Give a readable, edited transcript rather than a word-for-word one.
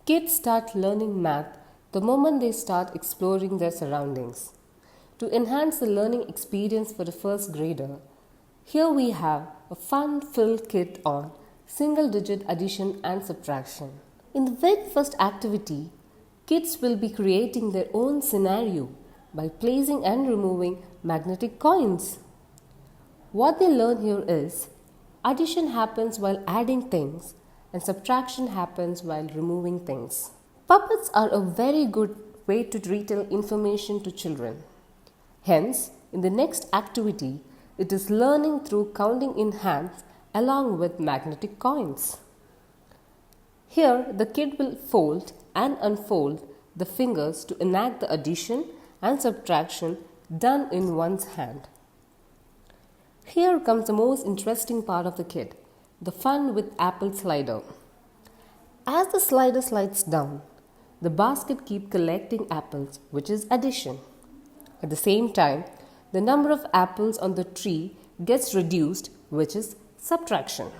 Kids start learning math the moment they start exploring their surroundings. To enhance the learning experience for the first grader, here we have a fun-filled kit on single-digit addition and subtraction. In the very first activity, kids will be creating their own scenario by placing and removing magnetic coins. What they learn here is addition happens while adding things and subtraction happens while removing things. Puppets are a very good way to retell information to children. Hence, in the next activity, it is learning through counting in hands along with magnetic coins. Here, the kid will fold and unfold the fingers to enact the addition and subtraction done in one's hand. Here comes the most interesting part of the kit, the fun with apple slider. As the slider slides down, the basket keeps collecting apples, which is addition. At the same time, the number of apples on the tree gets reduced, which is subtraction.